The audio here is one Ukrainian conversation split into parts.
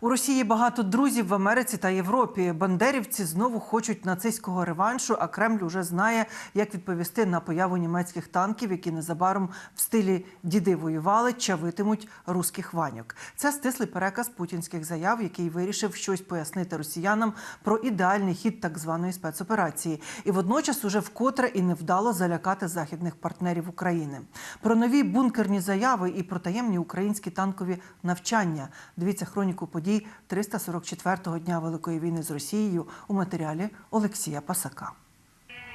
У Росії багато друзів в Америці та Європі. Бандерівці знову хочуть нацистського реваншу, а Кремль уже знає, як відповісти на появу німецьких танків, які незабаром в стилі «діди воювали» чавитимуть руських ваньок. Це стислий переказ путінських заяв, який вирішив щось пояснити росіянам про ідеальний хід так званої спецоперації. І водночас уже вкотре і невдало залякати західних партнерів України. Про нові бункерні заяви і про таємні українські танкові навчання. Дивіться хроніку подій 344-го дня Великої війни з Росією у матеріалі Олексія Пасака.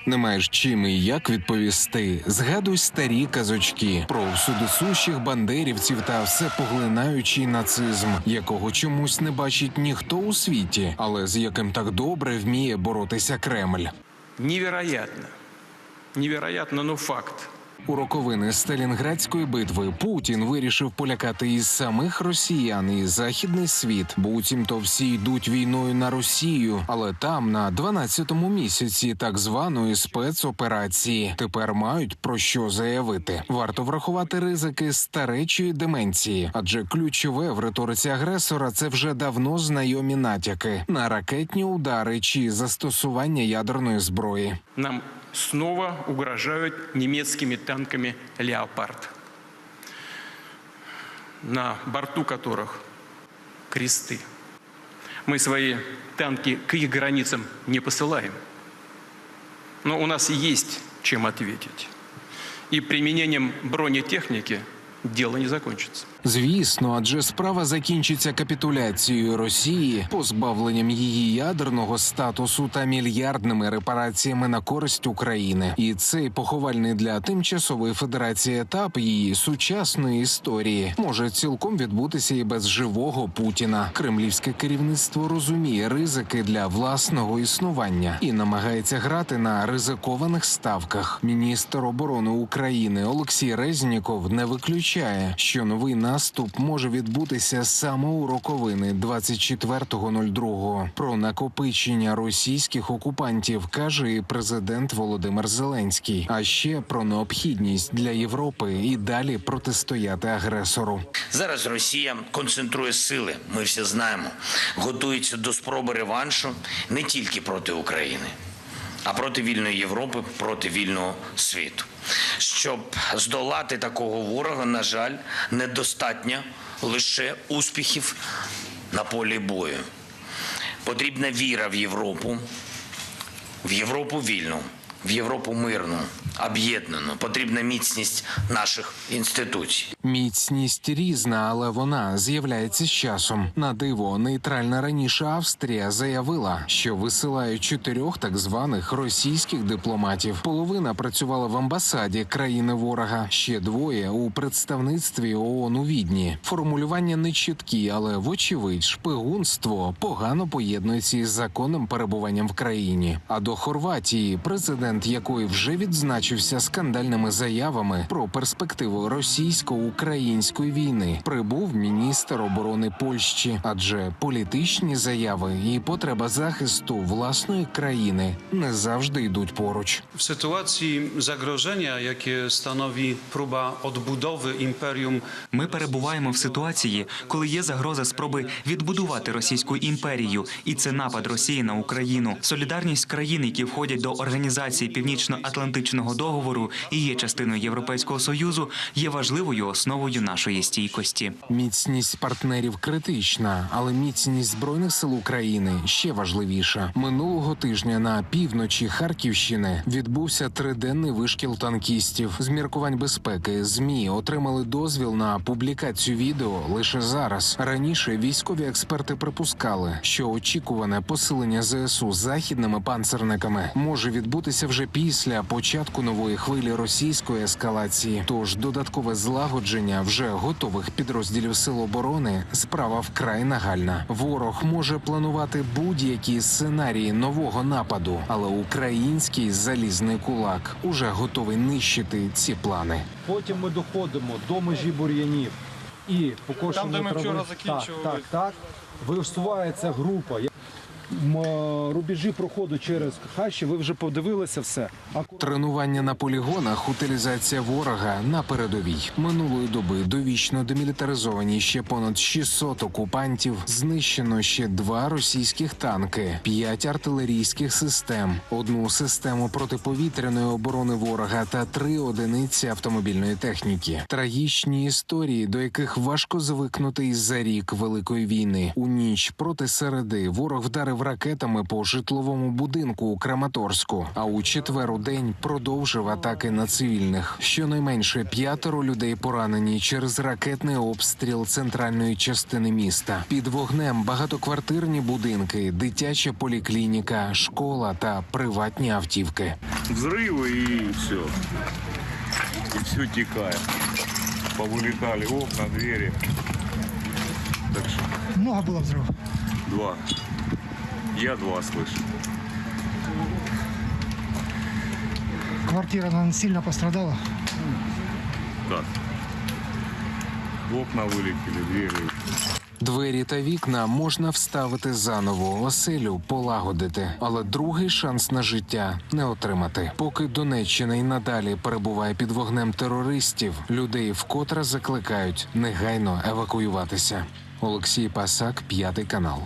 Не маєш чим і як відповісти. Згадуй старі казочки про всюдисущих бандерівців та всепоглинаючий нацизм, якого чомусь не бачить ніхто у світі, але з яким так добре вміє боротися Кремль. Невероятно. Невероятно, но факт. У роковини Сталінградської битви Путін вирішив полякати із самих росіян і західний світ. Буцімто всі йдуть війною на Росію, але там на 12-му місяці так званої спецоперації тепер мають про що заявити. Варто врахувати ризики старечої деменції, адже ключове в риториці агресора – це вже давно знайомі натяки на ракетні удари чи застосування ядерної зброї. Нам снова угрожают немецкими танками «Леопард», на борту которых кресты. Мы свои танки к их границам не посылаем, но у нас есть чем ответить. И применением бронетехники дело не закончится. Звісно, адже справа закінчиться капітуляцією Росії, позбавленням її ядерного статусу та мільярдними репараціями на користь України. І цей поховальний для тимчасової федерації етап її сучасної історії може цілком відбутися і без живого Путіна. Кремлівське керівництво розуміє ризики для власного існування і намагається грати на ризикованих ставках. Міністр оборони України Олексій Резніков не виключає, що новий наступ може відбутися саме у роковини 24.02. Про накопичення російських окупантів каже і президент Володимир Зеленський. А ще про необхідність для Європи і далі протистояти агресору. Зараз Росія концентрує сили, ми всі знаємо, готується до спроби реваншу не тільки проти України, а проти вільної Європи, проти вільного світу. Щоб здолати такого ворога, на жаль, недостатньо лише успіхів на полі бою. Потрібна віра в Європу вільну, в Європу мирну, об'єднану. Потрібна міцність наших інституцій. Міцність різна, але вона з'являється з часом. На диво, нейтральна раніше Австрія заявила, що висилає 4 так званих російських дипломатів. Половина працювала в амбасаді країни ворога, ще 2 у представництві ООН у Відні. Формулювання не чіткі, але вочевидь шпигунство погано поєднується із законним перебуванням в країні. А до Хорватії, президент якої вже відзначився скандальними заявами про перспективу російсько-української війни, прибув міністр оборони Польщі, адже політичні заяви і потреба захисту власної країни не завжди йдуть поруч. В ситуації загроження, яке становить спроба відбудови імперіум, ми перебуваємо в ситуації, коли є загроза спроби відбудувати Російську імперію, і це напад Росії на Україну. Солідарність країн, які входять до Організації Північно-Атлантичного договору і є частиною Європейського Союзу, є важливою основою нашої стійкості. Міцність партнерів критична, але міцність Збройних сил України ще важливіша. Минулого тижня на півночі Харківщини відбувся 3-денний вишкіл танкістів. З міркувань безпеки ЗМІ отримали дозвіл на публікацію відео лише зараз. Раніше військові експерти припускали, що очікуване посилення ЗСУ західними панцерниками може відбутися вже після початку нової хвилі російської ескалації. Тож додаткове злагодження вже готових підрозділів сил оборони – справа вкрай нагальна. Ворог може планувати будь-які сценарії нового нападу, але український залізний кулак уже готовий нищити ці плани. Потім ми доходимо до межі бур'янів і покошеної трави. Так. Висувається група. рубежі проходу через хащі, ви вже подивилися все. Тренування на полігонах, утилізація ворога на передовій. Минулої доби довічно демілітаризовані ще понад 600 окупантів, знищено ще 2 російських танки, 5 артилерійських систем, 1 систему протиповітряної оборони ворога та 3 одиниці автомобільної техніки. Трагічні історії, до яких важко звикнути із-за рік Великої війни. У ніч проти середи ворог вдарив ракетами по житловому будинку у Краматорську, а у четвер у день продовжив атаки на цивільних. Щонайменше 5 людей поранені через ракетний обстріл центральної частини міста. Під вогнем багатоквартирні будинки, дитяча поліклініка, школа та приватні автівки. Взрывы и все. И все текает. Повылетали окна, двери. Так что Много было взрывов. 2. Я 2 слышу. Квартира, наверное, сильно пострадала. Так. Окна вылетели, двери. Двері та вікна можна вставити заново, оселю полагодити, але другий шанс на життя не отримати. Поки Донеччина й надалі перебуває під вогнем терористів, людей вкотре закликають негайно евакуюватися. Олексій Пасак, 5 канал.